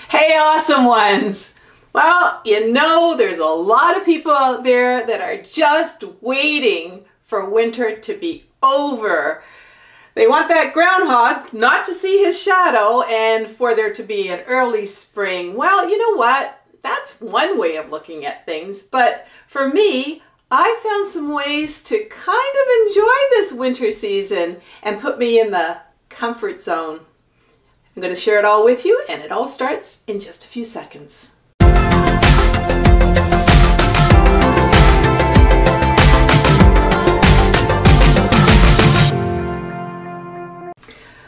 Hey, awesome ones! Well, you know, there's a lot of people out there that are just waiting for winter to be over. They want that groundhog not to see his shadow and for there to be an early spring. Well, you know what? That's one way of looking at things, but for me, I found some ways to kind of enjoy this winter season and put me in the comfort zone. I'm going to share it all with you, and it all starts in just a few seconds.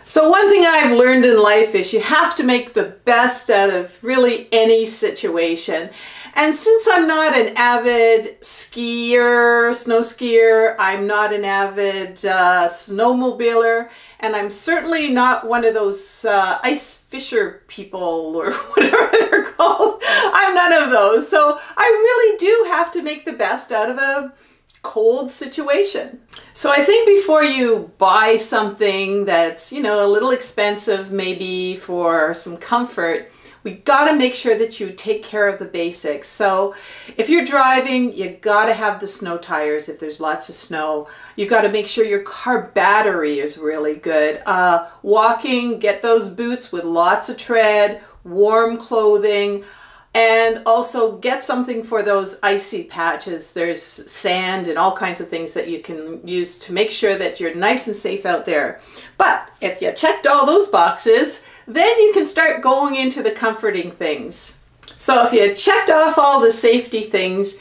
So one thing I've learned in life is you have to make the best out of really any situation. And since I'm not an avid skier, snow skier, I'm not an avid snowmobiler, and I'm certainly not one of those ice fisher people or whatever they're called. I'm none of those. So I really do have to make the best out of a cold situation. So I think before you buy something that's, you know, a little expensive maybe for some comfort, we gotta make sure that you take care of the basics. So if you're driving, you gotta have the snow tires if there's lots of snow. You gotta make sure your car battery is really good. Walking, get those boots with lots of tread, warm clothing, and also get something for those icy patches. There's sand and all kinds of things that you can use to make sure that you're nice and safe out there. But if you checked all those boxes, then you can start going into the comforting things. So if you checked off all the safety things,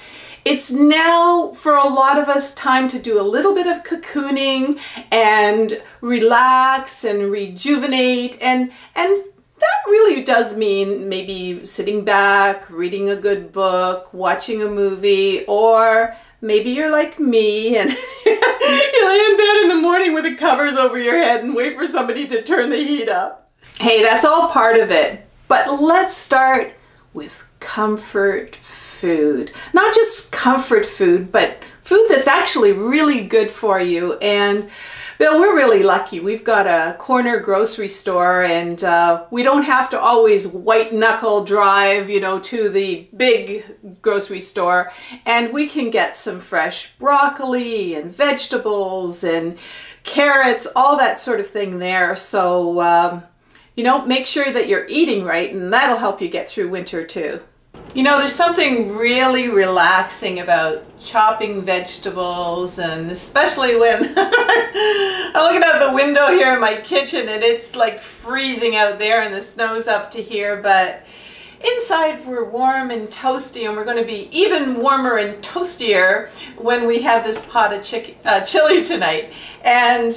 it's now for a lot of us time to do a little bit of cocooning and relax and rejuvenate, and that really does mean maybe sitting back, reading a good book, watching a movie, or maybe you're like me and you lay in bed in the morning with the covers over your head and wait for somebody to turn the heat up. Hey, that's all part of it. But let's start with comfort food. Not just comfort food, but food that's actually really good for you. And Bill, we're really lucky. We've got a corner grocery store, and we don't have to always white knuckle drive, you know, to the big grocery store. And we can get some fresh broccoli and vegetables and carrots, all that sort of thing there. So, you know, make sure that you're eating right, and that'll help you get through winter too. You know, there's something really relaxing about chopping vegetables, and especially when I'm looking out the window here in my kitchen and it's like freezing out there and the snow's up to here, but inside we're warm and toasty, and we're going to be even warmer and toastier when we have this pot of chili tonight. And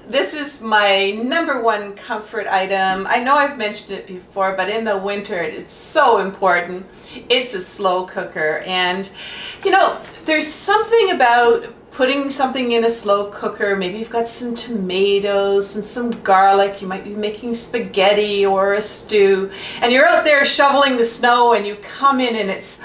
this is my #1 comfort item. I know I've mentioned it before, but in the winter it's so important. It's a slow cooker, and you know, there's something about putting something in a slow cooker. Maybe you've got some tomatoes and some garlic. You might be making spaghetti or a stew, and you're out there shoveling the snow, and you come in and it's,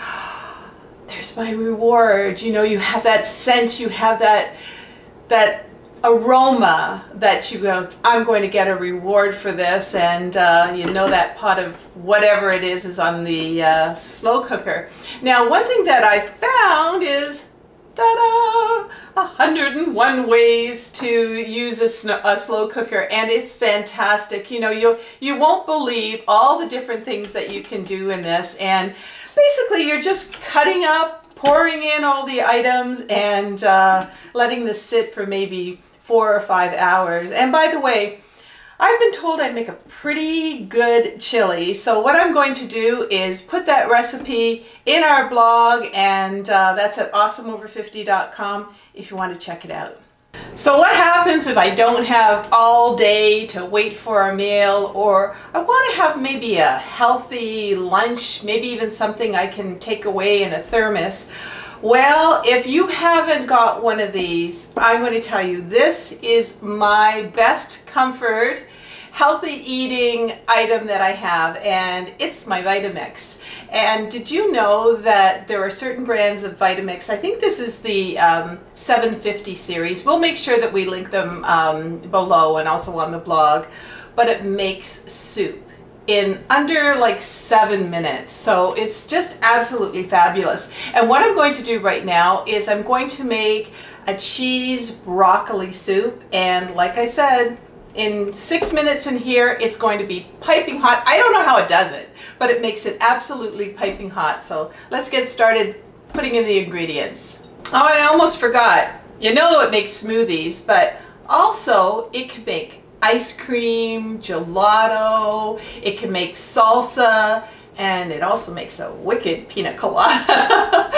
there's my reward. You know, you have that scent, you have that aroma that you go, I'm going to get a reward for this, and you know that pot of whatever it is on the slow cooker. Now, one thing that I found is, ta-da! 101 ways to use a slow cooker, and it's fantastic. You know, you won't believe all the different things that you can do in this, and basically you're just cutting up, pouring in all the items, and letting this sit for maybe 4 or 5 hours. And by the way, I've been told I make a pretty good chili, so what I'm going to do is put that recipe in our blog, and that's at awesomeover50.com if you want to check it out. So what happens if I don't have all day to wait for a meal, or I want to have maybe a healthy lunch, maybe even something I can take away in a thermos? Well, if you haven't got one of these, I'm going to tell you, this is my best comfort, healthy eating item that I have, and it's my Vitamix. And did you know that there are certain brands of Vitamix? I think this is the 750 series. We'll make sure that we link them below and also on the blog. But it makes soup. in under like 7 minutes. So it's just absolutely fabulous. And what I'm going to do right now is I'm going to make a cheese broccoli soup. And like I said, in 6 minutes in here, it's going to be piping hot. I don't know how it does it, but it makes it absolutely piping hot. So let's get started putting in the ingredients. Oh, and I almost forgot. You know it makes smoothies, but also it can make ice cream, gelato, it can make salsa, and it also makes a wicked pina colada.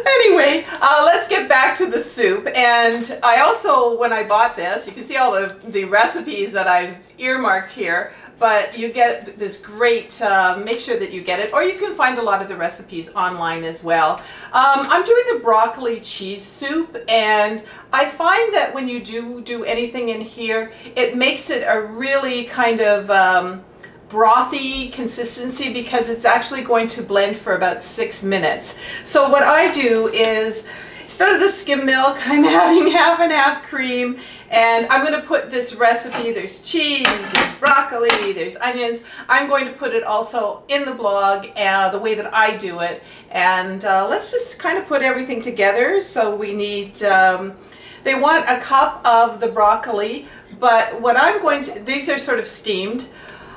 Anyway, let's get back to the soup. And I also, when I bought this, you can see all the recipes that I've earmarked here, but you get this great, make sure that you get it, or you can find a lot of the recipes online as well. I'm doing the broccoli cheese soup, and I find that when you do anything in here, it makes it a really kind of brothy consistency because it's actually going to blend for about 6 minutes. So what I do is, instead of the skim milk, I'm adding half and half cream, and I'm going to put this recipe, there's cheese, there's broccoli, there's onions. I'm going to put it also in the blog, the way that I do it. And let's just kind of put everything together. So we need, they want a cup of the broccoli, but what I'm going to, these are sort of steamed.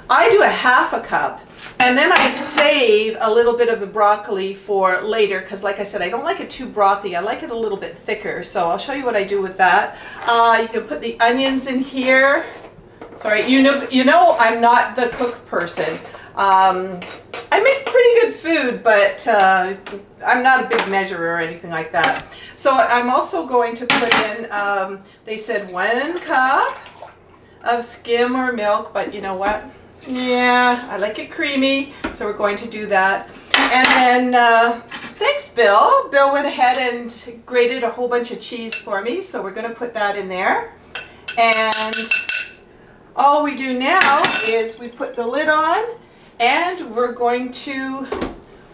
I do a half a cup, and then I save a little bit of the broccoli for later because, like I said, I don't like it too brothy. I like it a little bit thicker, so I'll show you what I do with that. You can put the onions in here. Sorry, you know I'm not the cook person. I make pretty good food, but I'm not a big measurer or anything like that. So I'm also going to put in, they said 1 cup of skim or milk, but you know what? Yeah, I like it creamy, so we're going to do that. And then, thanks Bill. Bill went ahead and grated a whole bunch of cheese for me, so we're going to put that in there. And all we do now is we put the lid on, and we're going to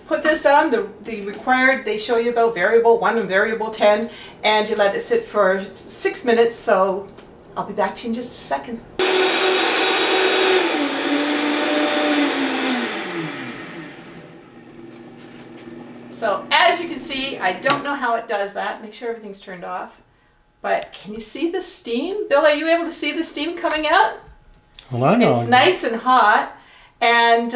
put this on, the required, they show you about variable 1 and variable 10, and you let it sit for 6 minutes, so I'll be back to you in just a second. So as you can see, I don't know how it does that. Make sure everything's turned off. But can you see the steam? Bill, are you able to see the steam coming out? Well, I know. It's nice and hot. And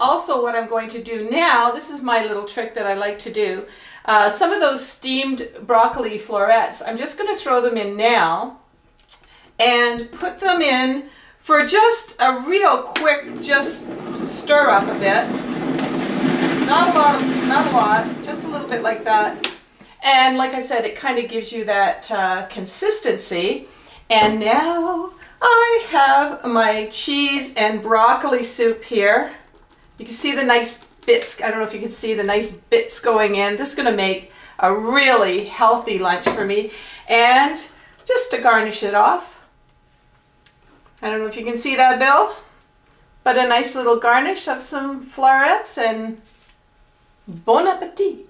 also what I'm going to do now, this is my little trick that I like to do. Some of those steamed broccoli florets, I'm just going to throw them in now and put them in for just a real quick, just stir up a bit. Not a lot, just a little bit like that. And like I said, it kind of gives you that consistency. And now I have my cheese and broccoli soup here. You can see the nice bits. I don't know if you can see the nice bits going in. This is going to make a really healthy lunch for me. And just to garnish it off, I don't know if you can see that, Bill, but a nice little garnish of some florets, and bon appetit.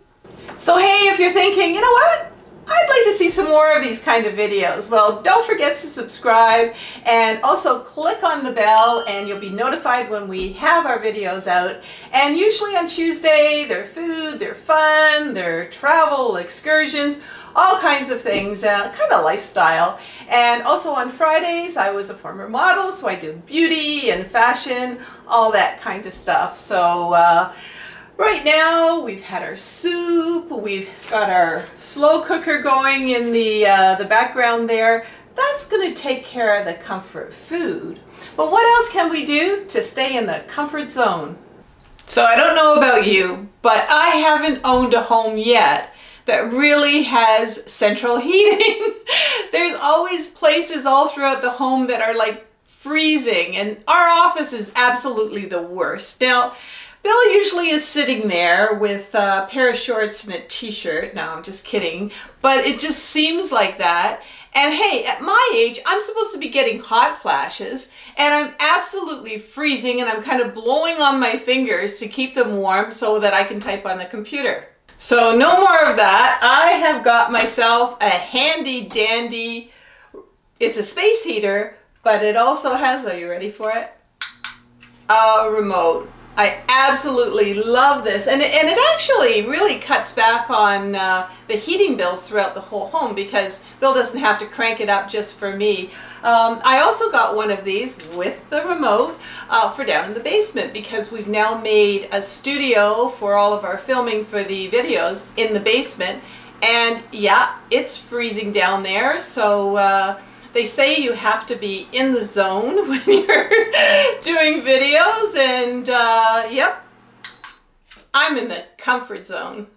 So hey, if you're thinking, you know what? I'd like to see some more of these kind of videos. Well, don't forget to subscribe, and also click on the bell, and you'll be notified when we have our videos out. And usually on Tuesday, they're food, they're fun, they're travel, excursions, all kinds of things, kind of lifestyle. And also on Fridays, I was a former model, so I do beauty and fashion, all that kind of stuff. So right now, we've had our soup, we've got our slow cooker going in the background there. That's going to take care of the comfort food. But what else can we do to stay in the comfort zone? So I don't know about you, but I haven't owned a home yet that really has central heating. There's always places all throughout the home that are like freezing, and our office is absolutely the worst. Now, Bill usually is sitting there with a pair of shorts and a t-shirt. No, I'm just kidding. But it just seems like that. And hey, at my age, I'm supposed to be getting hot flashes, and I'm absolutely freezing, and I'm kind of blowing on my fingers to keep them warm so that I can type on the computer. So no more of that. I have got myself a handy dandy, it's a space heater, but it also has, are you ready for it? remote. I absolutely love this, and it actually really cuts back on the heating bills throughout the whole home because Bill doesn't have to crank it up just for me. I also got one of these with the remote for down in the basement because we've now made a studio for all of our filming for the videos in the basement, and yeah, it's freezing down there, so they say you have to be in the zone when you're doing videos, and yep, I'm in the comfort zone.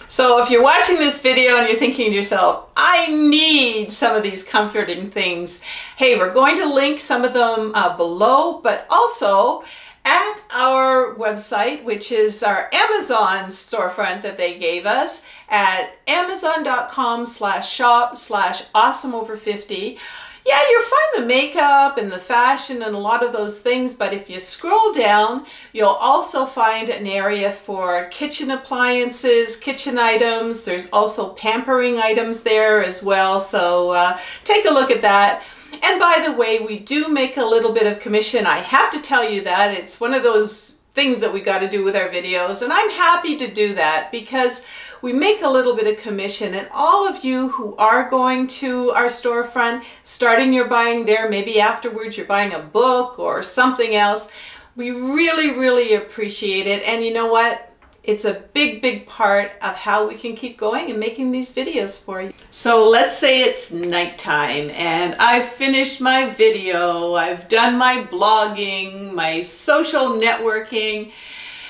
So if you're watching this video and you're thinking to yourself, I need some of these comforting things, hey, we're going to link some of them below, but also at our website, which is our Amazon storefront that they gave us at amazon.com/shop/awesomeover50. Yeah, you'll find the makeup and the fashion and a lot of those things, but if you scroll down, you'll also find an area for kitchen appliances, kitchen items. There's also pampering items there as well, so take a look at that. And by the way, we do make a little bit of commission. I have to tell you that. It's one of those things that we got to do with our videos, and I'm happy to do that because we make a little bit of commission, and all of you who are going to our storefront, starting your buying there, maybe afterwards you're buying a book or something else, we really, really appreciate it. And you know what? It's a big, big part of how we can keep going and making these videos for you. So let's say it's nighttime and I've finished my video, I've done my blogging, my social networking,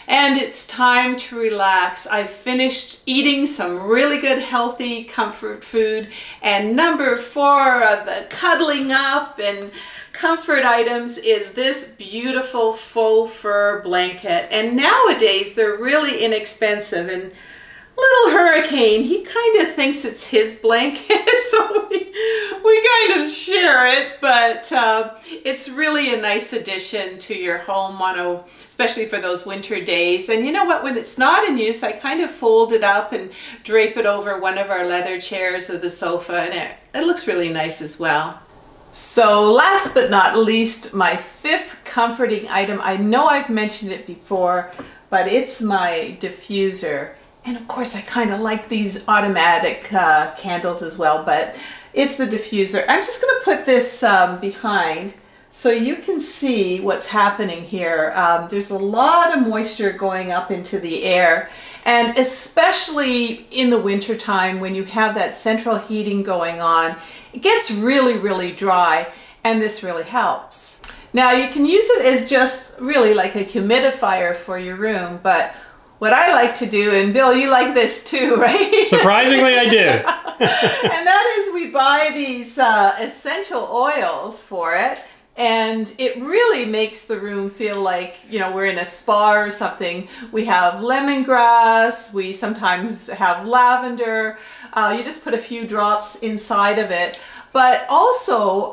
and it's time to relax. I've finished eating some really good, healthy comfort food, and number 4 of the cuddling up and comfort items is this beautiful faux fur blanket. And nowadays they're really inexpensive, and little Hurricane, he kind of thinks it's his blanket, so we kind of share it, but it's really a nice addition to your home, especially for those winter days. And you know what, when it's not in use, I kind of fold it up and drape it over one of our leather chairs or the sofa, and it looks really nice as well. So last but not least, my 5th comforting item. I know I've mentioned it before, but it's my diffuser. And of course I kind of like these automatic candles as well, but it's the diffuser. I'm just going to put this behind so you can see what's happening here. There's a lot of moisture going up into the air, and especially in the winter time when you have that central heating going on, it gets really, really dry, and this really helps. Now you can use it as just really like a humidifier for your room, but what I like to do, and Bill, you like this too, right? Surprisingly, I do. And that is we buy these essential oils for it, and it really makes the room feel like, you know, we're in a spa or something. We have lemongrass, we sometimes have lavender. You just put a few drops inside of it. But also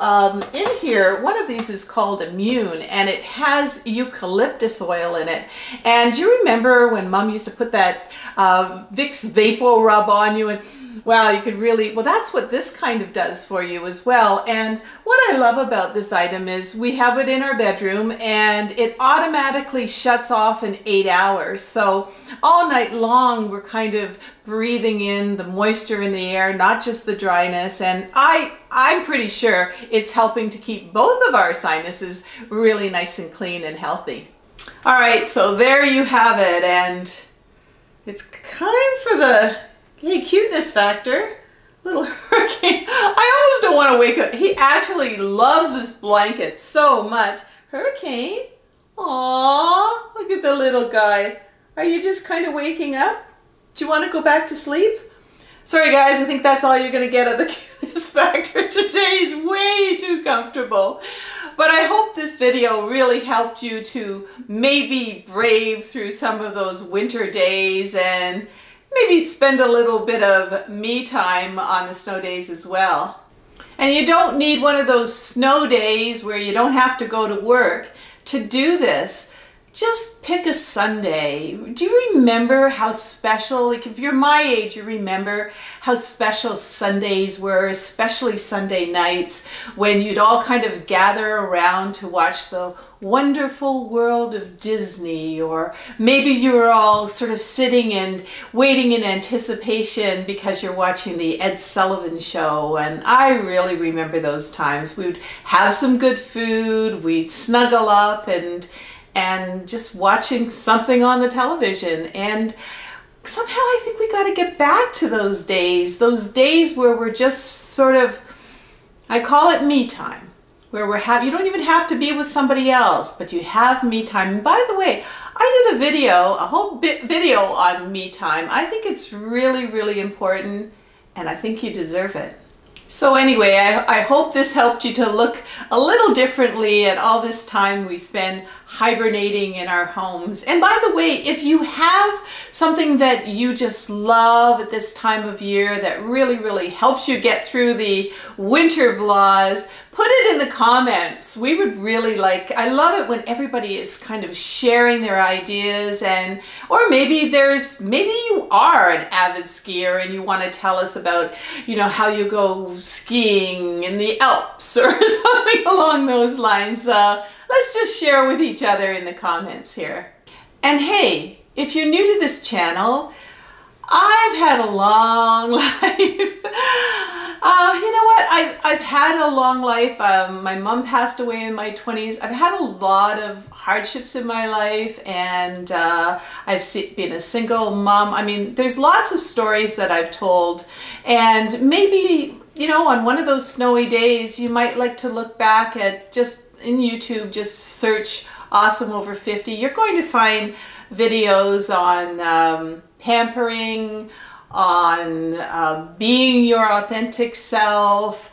in here, one of these is called Immune, and it has eucalyptus oil in it. And do you remember when Mom used to put that Vicks Vapor Rub on you, and wow, you could really, well, that's what this kind of does for you as well. And what I love about this item is we have it in our bedroom, and it automatically shuts off in 8 hours. So all night long, we're kind of breathing in the moisture in the air, not just the dryness. And I'm pretty sure it's helping to keep both of our sinuses really nice and clean and healthy. All right, so there you have it. And it's time for the cuteness factor. Little Hurricane. I almost don't want to wake up. He actually loves this blanket so much. Hurricane. Aww, look at the little guy. Are you just kind of waking up? Do you want to go back to sleep? Sorry guys, I think that's all you're going to get of the cuteness factor today. He's way too comfortable. But I hope this video really helped you to maybe brave through some of those winter days and maybe spend a little bit of me time on the snow days as well. And you don't need one of those snow days where you don't have to go to work to do this. just pick a Sunday. Do you remember how special, like if you're my age, you remember how special Sundays were, especially Sunday nights, when you'd all kind of gather around to watch the wonderful world of Disney, or maybe you were all sort of sitting and waiting in anticipation because you're watching the Ed Sullivan Show. And I really remember those times. We'd have some good food, we'd snuggle up and just watching something on the television. And somehow I think we got to get back to those days where we're just sort of, I call it me time, where you don't even have to be with somebody else, but you have me time. And by the way, I did a whole video on me time. I think it's really, really important, and I think you deserve it. So anyway, I hope this helped you to look a little differently at all this time we spend hibernating in our homes. And by the way, if you have something that you just love at this time of year that really, really helps you get through the winter blahs, put it in the comments. We would really I love it when everybody is kind of sharing their ideas, or maybe you are an avid skier and you want to tell us about, how you go skiing in the Alps or something along those lines. Let's just share with each other in the comments here. And hey, if you're new to this channel, I've had a long life. You know what? I've had a long life. My mom passed away in my 20s. I've had a lot of hardships in my life, and I've been a single mom. I mean, there's lots of stories that I've told, and maybe, on one of those snowy days, you might like to look back at in YouTube, just search Awesome Over 50. You're going to find videos on pampering, on being your authentic self,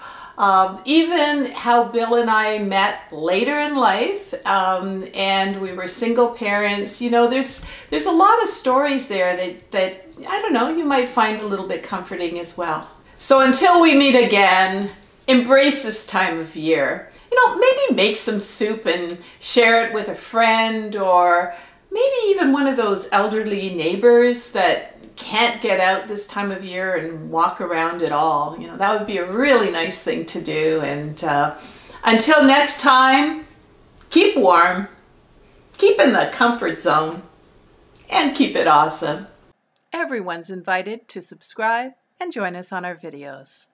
even how Bill and I met later in life, and we were single parents. There's a lot of stories there that I don't know, you might find a little bit comforting as well. So until we meet again, embrace this time of year. Maybe make some soup and share it with a friend, or maybe even one of those elderly neighbors that can't get out this time of year and walk around at all. That would be a really nice thing to do. And until next time, keep warm, keep in the comfort zone, and keep it awesome. Everyone's invited to subscribe and join us on our videos.